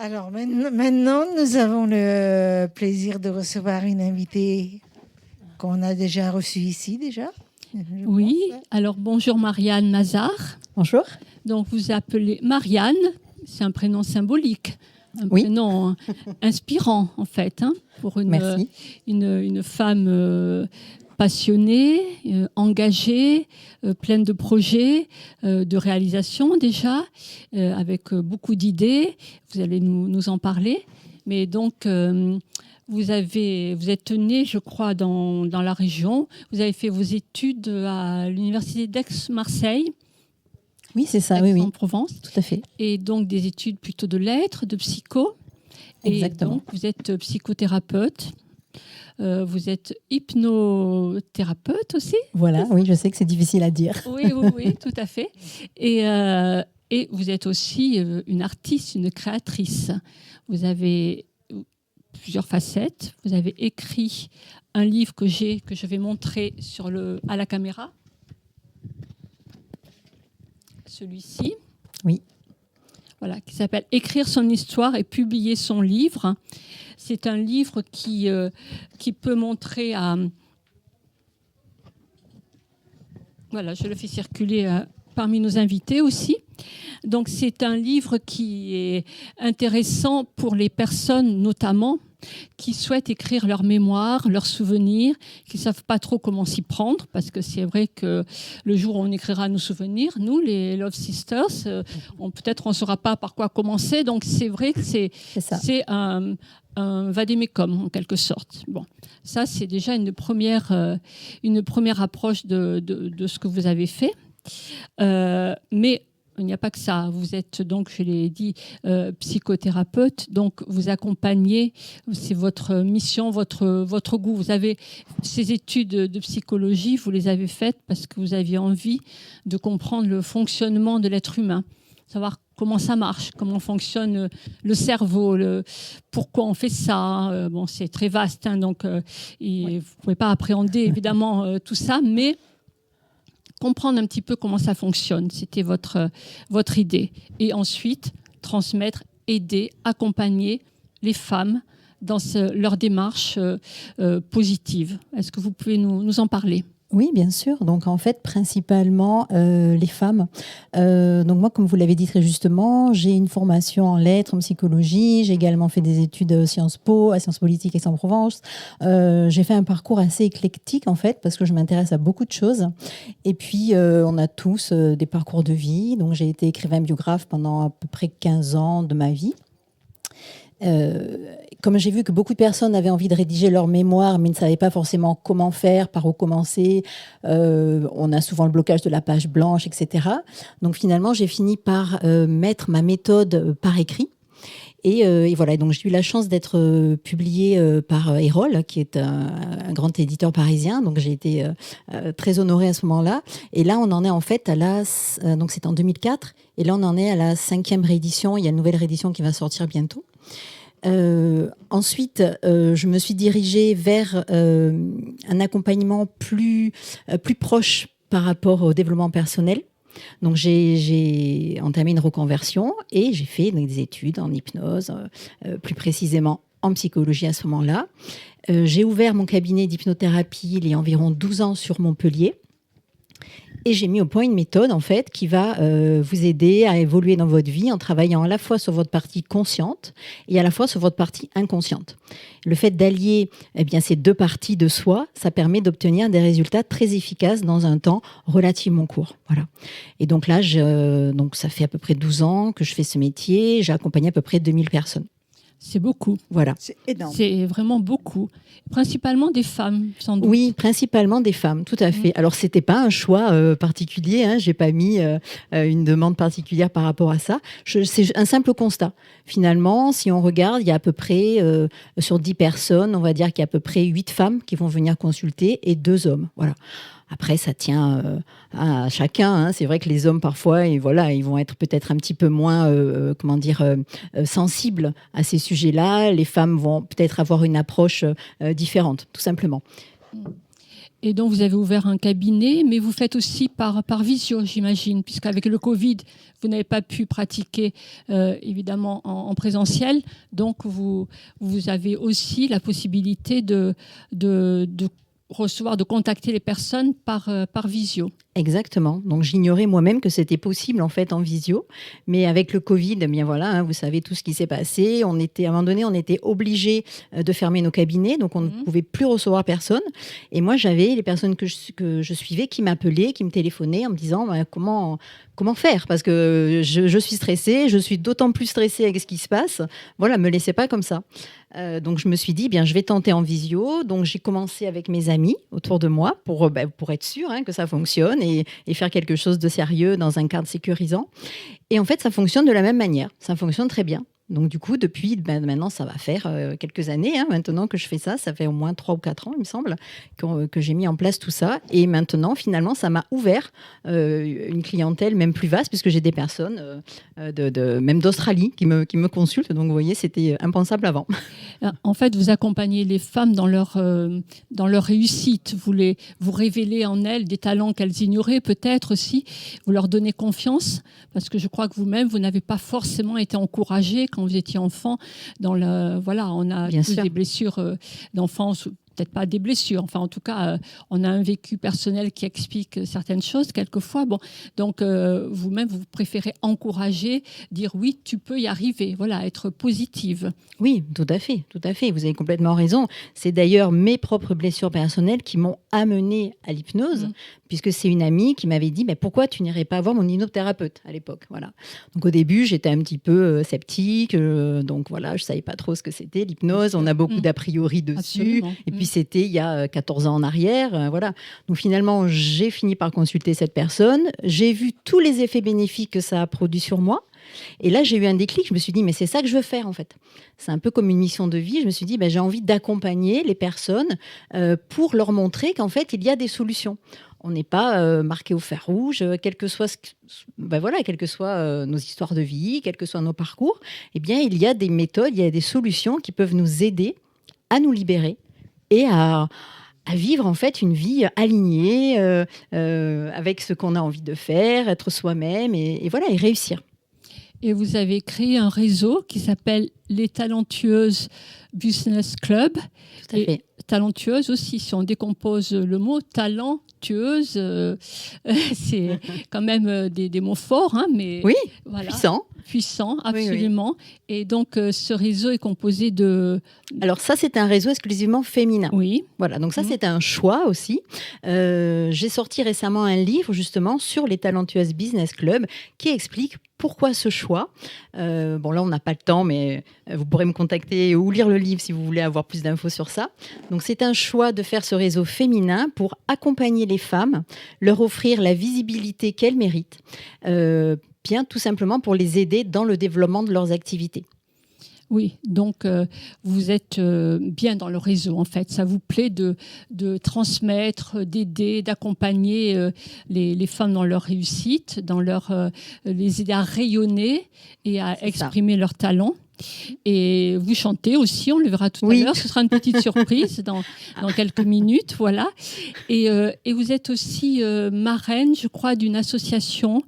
Alors maintenant, nous avons le plaisir de recevoir une invitée qu'on a déjà reçue ici déjà. Oui, alors bonjour Marianne Mazar. Bonjour. Donc vous appelez Marianne, c'est un prénom symbolique, un Oui. prénom inspirant en fait, pour Merci. une femme passionnée, engagée, pleine de projets, de réalisations déjà, avec beaucoup d'idées. Vous allez nous en parler. Mais donc, vous êtes née, je crois, dans la région. Vous avez fait vos études à l'université d'Aix-Marseille. Oui, c'est ça, oui. En Provence. Tout à fait. Et donc des études plutôt de lettres, de psycho. Exactement. Et donc vous êtes psychothérapeute. Vous êtes hypnothérapeute aussi. Voilà, oui, je sais que c'est difficile à dire. Oui, tout à fait. Et vous êtes aussi une artiste, une créatrice. Vous avez plusieurs facettes. Vous avez écrit un livre que je vais montrer à la caméra. Celui-ci. Oui. Voilà, qui s'appelle « Écrire son histoire et publier son livre ». C'est un livre qui peut montrer à... Voilà, je le fais circuler parmi nos invités aussi. Donc, c'est un livre qui est intéressant pour les personnes, notamment, qui souhaitent écrire leur mémoire, leurs souvenirs, qui ne savent pas trop comment s'y prendre, parce que c'est vrai que le jour où on écrira nos souvenirs, nous, les Love Sisters, peut-être on ne saura pas par quoi commencer. Donc, c'est vrai que c'est un vade-mecum, en quelque sorte. Bon, ça, c'est déjà une première approche de ce que vous avez fait. Mais il n'y a pas que ça. Vous êtes donc, je l'ai dit, psychothérapeute. Donc, vous accompagnez, c'est votre mission, votre goût. Vous avez ces études de psychologie, vous les avez faites parce que vous aviez envie de comprendre le fonctionnement de l'être humain, savoir comment ça marche, comment fonctionne le cerveau, pourquoi on fait ça. Bon, c'est très vaste, donc vous ne pouvez pas appréhender évidemment tout ça, mais comprendre un petit peu comment ça fonctionne, c'était votre idée. Et ensuite, transmettre, aider, accompagner les femmes dans leur démarche positive. Est-ce que vous pouvez nous en parler ? Oui, bien sûr. Donc, en fait, principalement les femmes. Donc, moi, comme vous l'avez dit très justement, j'ai une formation en lettres, en psychologie. J'ai également fait des études à Sciences Po, à Sciences Politiques Aix-en-Provence. J'ai fait un parcours assez éclectique, en fait, parce que je m'intéresse à beaucoup de choses. Et puis, on a tous des parcours de vie. Donc, j'ai été écrivain biographe pendant à peu près 15 ans de ma vie. Comme j'ai vu que beaucoup de personnes avaient envie de rédiger leur mémoire, mais ne savaient pas forcément comment faire, par où commencer, on a souvent le blocage de la page blanche, etc. Donc finalement, j'ai fini par mettre ma méthode par écrit. Et voilà, donc j'ai eu la chance d'être publiée par Erol, qui est un grand éditeur parisien. Donc j'ai été très honorée à ce moment-là. Et là, on en est en fait donc c'est en 2004. Et là, on en est à la 5e réédition. Il y a une nouvelle réédition qui va sortir bientôt. Ensuite, je me suis dirigée vers un accompagnement plus proche par rapport au développement personnel. Donc, j'ai entamé une reconversion et j'ai fait des études en hypnose, plus précisément en psychologie à ce moment-là. J'ai ouvert mon cabinet d'hypnothérapie il y a environ 12 ans sur Montpellier. Et j'ai mis au point une méthode, en fait, qui va vous aider à évoluer dans votre vie en travaillant à la fois sur votre partie consciente et à la fois sur votre partie inconsciente. Le fait d'allier ces deux parties de soi, ça permet d'obtenir des résultats très efficaces dans un temps relativement court. Voilà. Et donc là, donc ça fait à peu près 12 ans que je fais ce métier. J'ai accompagné à peu près 2000 personnes. C'est beaucoup. Voilà. C'est énorme. C'est vraiment beaucoup. Principalement des femmes, sans doute. Oui, principalement des femmes, tout à fait. Alors, c'était pas un choix particulier. J'ai pas mis une demande particulière par rapport à ça. C'est un simple constat. Finalement, si on regarde, il y a à peu près, sur 10 personnes, on va dire qu'il y a à peu près 8 femmes qui vont venir consulter et 2 hommes. Voilà. Après, ça tient à chacun. C'est vrai que les hommes, parfois, ils vont être peut-être un petit peu moins, sensibles à ces sujets-là. Les femmes vont peut-être avoir une approche différente, tout simplement. Et donc, vous avez ouvert un cabinet, mais vous faites aussi par visio, j'imagine, puisqu'avec le Covid, vous n'avez pas pu pratiquer, évidemment, en présentiel. Donc, vous avez aussi la possibilité de recevoir, de contacter les personnes par visio. Exactement. Donc j'ignorais moi-même que c'était possible en fait en visio, mais avec le Covid, eh bien voilà, vous savez tout ce qui s'est passé. À un moment donné, on était obligé de fermer nos cabinets, donc on ne pouvait plus recevoir personne. Et moi, j'avais les personnes que je suivais qui m'appelaient, qui me téléphonaient en me disant comment faire, parce que je suis stressée, je suis d'autant plus stressée avec ce qui se passe. Voilà, me laissez pas comme ça. Donc je me suis dit, bien, je vais tenter en visio. Donc j'ai commencé avec mes amis autour de moi pour être sûre que ça fonctionne et faire quelque chose de sérieux dans un cadre sécurisant. Et en fait, ça fonctionne de la même manière. Ça fonctionne très bien. Donc du coup, depuis maintenant, ça va faire quelques années maintenant que je fais ça. Ça fait au moins 3 ou 4 ans, il me semble, que j'ai mis en place tout ça. Et maintenant, finalement, ça m'a ouvert une clientèle même plus vaste, puisque j'ai des personnes même d'Australie qui me consultent. Donc vous voyez, c'était impensable avant. En fait, vous accompagnez les femmes dans leur réussite. Vous révélez en elles des talents qu'elles ignoraient peut-être aussi. Vous leur donnez confiance, parce que je crois que vous-même, vous n'avez pas forcément été encouragée quand vous étiez enfant. On a Bien tous sûr. des blessures d'enfance, peut-être pas des blessures, enfin en tout cas, on a un vécu personnel qui explique certaines choses quelquefois. Donc vous-même, vous préférez encourager, dire oui, tu peux y arriver, voilà, être positive. Oui, tout à fait, tout à fait. Vous avez complètement raison. C'est d'ailleurs mes propres blessures personnelles qui m'ont amenée à l'hypnose, puisque c'est une amie qui m'avait dit, mais pourquoi tu n'irais pas voir mon hypnothérapeute à l'époque, voilà. Donc au début, j'étais un petit peu sceptique, donc voilà, je savais pas trop ce que c'était l'hypnose. On a beaucoup d'a priori dessus. Absolument. Et puis c'était il y a 14 ans en arrière, voilà. Donc finalement, j'ai fini par consulter cette personne. J'ai vu tous les effets bénéfiques que ça a produit sur moi. Et là, j'ai eu un déclic. Je me suis dit, mais c'est ça que je veux faire, en fait. C'est un peu comme une mission de vie. Je me suis dit, j'ai envie d'accompagner les personnes pour leur montrer qu'en fait, il y a des solutions. On n'est pas marqué au fer rouge, quelles que soient nos histoires de vie, quels que soient nos parcours. Eh bien, il y a des méthodes, il y a des solutions qui peuvent nous aider à nous libérer et à vivre en fait une vie alignée avec ce qu'on a envie de faire, être soi-même et réussir. Et vous avez créé un réseau qui s'appelle les Talentueuses Business Club. Tout à fait. Talentueuse aussi, si on décompose le mot talentueuse, c'est quand même des mots forts, mais oui, voilà. Puissant, absolument. Oui. Et donc, ce réseau est composé de... Alors ça, c'est un réseau exclusivement féminin. Oui. Voilà, donc ça, c'est un choix aussi. J'ai sorti récemment un livre, justement, sur les Talentueuses Business Club, qui explique pourquoi ce choix. Là, on n'a pas le temps, mais vous pourrez me contacter ou lire le livre si vous voulez avoir plus d'infos sur ça. Donc, c'est un choix de faire ce réseau féminin pour accompagner les femmes, leur offrir la visibilité qu'elles méritent, bien tout simplement pour les aider dans le développement de leurs activités. Oui, donc vous êtes bien dans le réseau en fait. Ça vous plaît de transmettre, d'aider, d'accompagner les femmes dans leur réussite, les aider à rayonner et à exprimer leurs talents. Et vous chantez aussi, on le verra tout à l'heure, ce sera une petite surprise dans quelques minutes, voilà. Et vous êtes aussi marraine, je crois, d'une association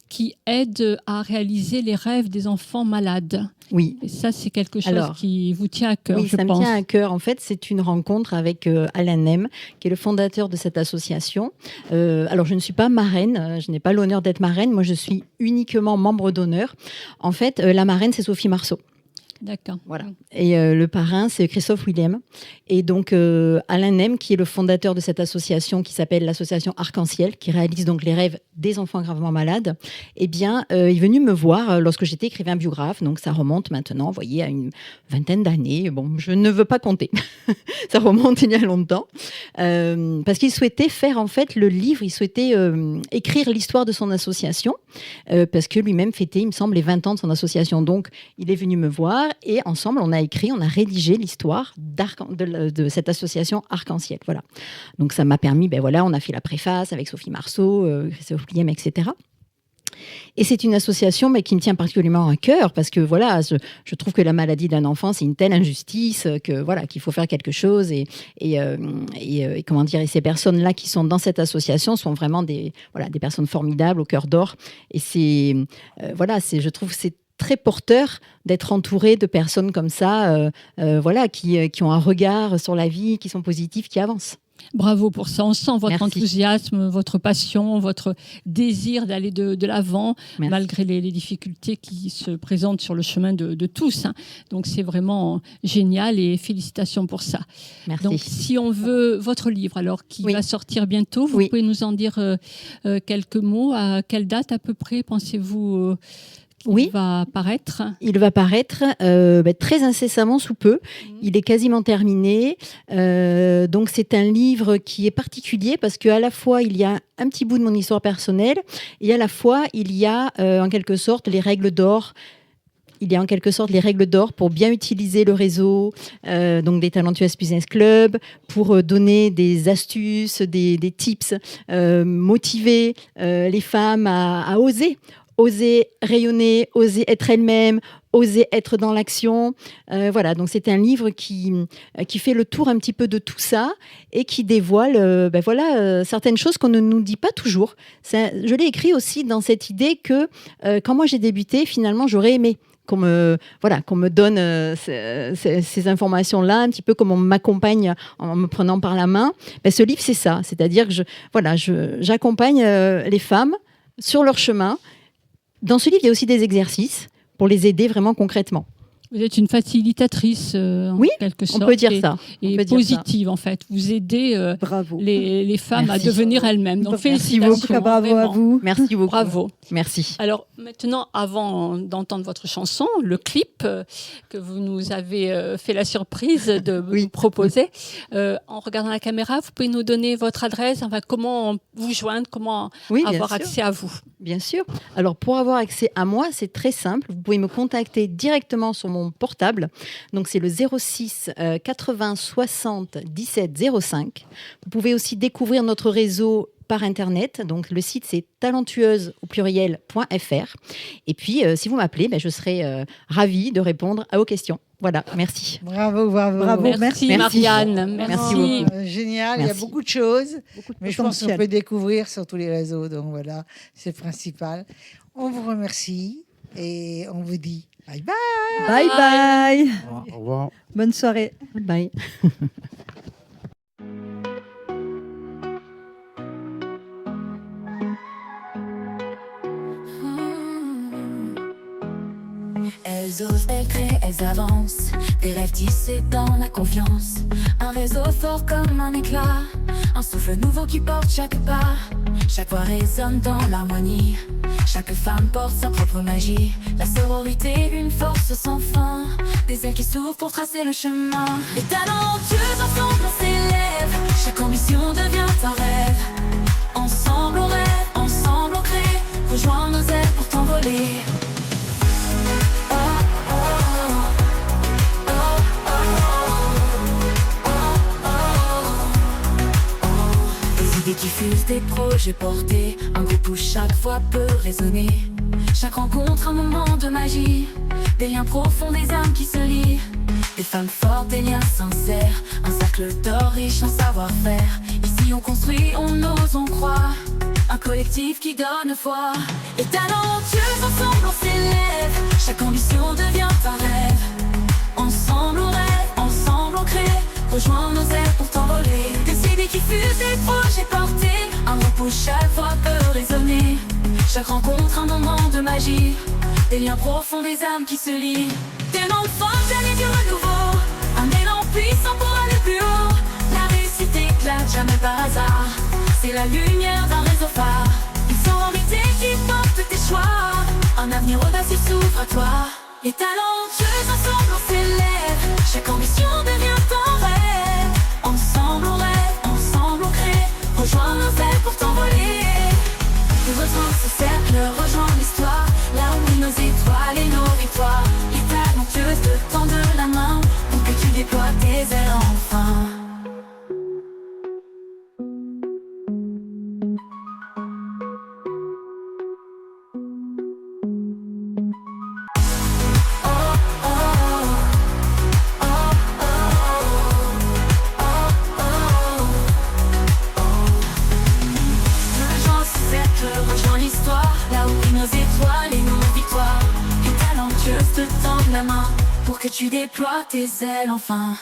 qui aide à réaliser les rêves des enfants malades. Oui. Et ça, c'est quelque chose qui vous tient à cœur, je pense. Oui, ça me tient à cœur. En fait, c'est une rencontre avec Alain Nem, qui est le fondateur de cette association. Alors, je ne suis pas marraine, je n'ai pas l'honneur d'être marraine. Moi, je suis uniquement membre d'honneur. En fait, la marraine, c'est Sophie Marceau. D'accord. Voilà. Et le parrain, c'est Christophe Willem. Et donc, Alain Nem, qui est le fondateur de cette association qui s'appelle l'association Arc-en-Ciel, qui réalise donc les rêves des enfants gravement malades, eh bien, est venu me voir lorsque j'étais écrivain biographe. Donc, ça remonte maintenant, vous voyez, à une vingtaine d'années. Bon, je ne veux pas compter. Ça remonte il y a longtemps. Parce qu'il souhaitait faire, en fait, le livre, il souhaitait écrire l'histoire de son association, parce que lui-même fêtait, il me semble, les 20 ans de son association. Donc, il est venu me voir et ensemble, on a rédigé l'histoire de cette association Arc-en-Ciel. Voilà. Donc, ça m'a permis, on a fait la préface avec Sophie Marceau, Christophe Willem, etc. Et c'est une association qui me tient particulièrement à cœur parce que voilà, je trouve que la maladie d'un enfant, c'est une telle injustice que voilà, qu'il faut faire quelque chose. Et comment dire, et ces personnes-là qui sont dans cette association sont vraiment des personnes formidables, au cœur d'or. Et je trouve que c'est très porteur d'être entouré de personnes comme ça, qui ont un regard sur la vie, qui sont positifs, qui avancent. Bravo pour ça. On sent votre Merci. enthousiasme, votre passion, votre désir d'aller de l'avant, Merci. malgré les difficultés qui se présentent sur le chemin de tous. Donc, c'est vraiment génial et félicitations pour ça. Merci. Donc, si on veut votre livre, alors, qui Oui. va sortir bientôt, vous Oui. pouvez nous en dire quelques mots. À quelle date, à peu près, pensez-vous qu'il va paraître? Il va paraître très incessamment sous peu. Il est quasiment terminé. Donc, c'est un livre qui est particulier parce qu'à la fois, il y a un petit bout de mon histoire personnelle et à la fois, il y a en quelque sorte les règles d'or. Il y a en quelque sorte les règles d'or pour bien utiliser le réseau, donc des Talentueuses Business Club, pour donner des astuces, des tips, motiver les femmes à oser rayonner, oser être elle-même, oser être dans l'action. Donc c'est un livre qui fait le tour un petit peu de tout ça et qui dévoile certaines choses qu'on ne nous dit pas toujours. Je l'ai écrit aussi dans cette idée que quand moi j'ai débuté, finalement, j'aurais aimé qu'on me donne ces informations-là, un petit peu comme on m'accompagne en me prenant par la main. Ce livre, c'est ça. C'est-à-dire que j'accompagne les femmes sur leur chemin. Dans ce livre, il y a aussi des exercices pour les aider vraiment concrètement. Vous êtes une facilitatrice, en quelque sorte. On peut dire ça. Et positive, en fait. Vous aidez les femmes Merci. à devenir elles-mêmes. Donc, Merci félicitations. beaucoup. Bravo vraiment. à vous. Merci beaucoup. Bravo. Merci. Alors, maintenant, avant d'entendre votre chanson, le clip que vous nous avez fait la surprise de nous proposer, en regardant la caméra, vous pouvez nous donner votre adresse, comment vous joindre, comment avoir accès à vous. Bien sûr. Alors, pour avoir accès à moi, c'est très simple. Vous pouvez me contacter directement sur mon portable. Donc, c'est le 06 80 60 17 05. Vous pouvez aussi découvrir notre réseau par Internet. Donc, le site, c'est talentueuse au pluriel.fr. Et puis, si vous m'appelez, je serai ravie de répondre à vos questions. Voilà, merci. Bravo. Merci Marianne. Merci beaucoup. Génial, il y a beaucoup de choses, mais je pense qu'on peut découvrir sur tous les réseaux. Donc voilà, c'est le principal. On vous remercie et on vous dit bye bye. Bye bye. Au revoir. Bonne soirée. Bye. Elles osent, elles créent, elles avancent. Des rêves tissés dans la confiance. Un réseau fort comme un éclat. Un souffle nouveau qui porte chaque pas. Chaque voix résonne dans l'harmonie. Chaque femme porte sa propre magie. La sororité, une force sans fin. Des ailes qui s'ouvrent pour tracer le chemin. Les talentueuses ensemble on s'élève. Chaque ambition devient un rêve. Ensemble on rêve, ensemble on crée. Rejoins nos ailes pour t'envoler. Des idées qui fusent, des projets portés. Un groupe où chaque voix peut résonner. Chaque rencontre un moment de magie. Des liens profonds, des âmes qui se lient. Des femmes fortes, des liens sincères. Un cercle d'or riche en savoir-faire. Ici on construit, on ose, on croit. Un collectif qui donne foi. Et talentueuses ensemble on s'élève. Chaque ambition devient un rêve. Ensemble on rêve, ensemble on crée. Rejoins nos ailes pour t'envoler. Des idées qui fusent, des projets portés. Un groupe où chaque voix peut résonner. Chaque rencontre un moment de magie. Des liens profonds, des âmes qui se lient. Des noms forts, jamais du renouveau. Un élan puissant pour aller plus haut. La réussite éclate jamais par hasard. C'est la lumière d'un réseau phare. Une sororité qui porte tes choix. Un avenir audacieux s'ouvre à toi. Les talentueuses ensemble on s'élève. Chaque ambition devient un rêve. Ensemble on rêve, ensemble on crée. Rejoins nos ailes pour t'envoler. Nous rejoins ce cercle, rejoins l'histoire. Là où nos étoiles et nos victoires. Les talentueuses te tendent la main pour que tu déploies tes ailes enfin. l'histoire, là où brillent nos étoiles et nos victoires. Et talentueuse te tendre la main pour que tu déploies tes ailes enfin.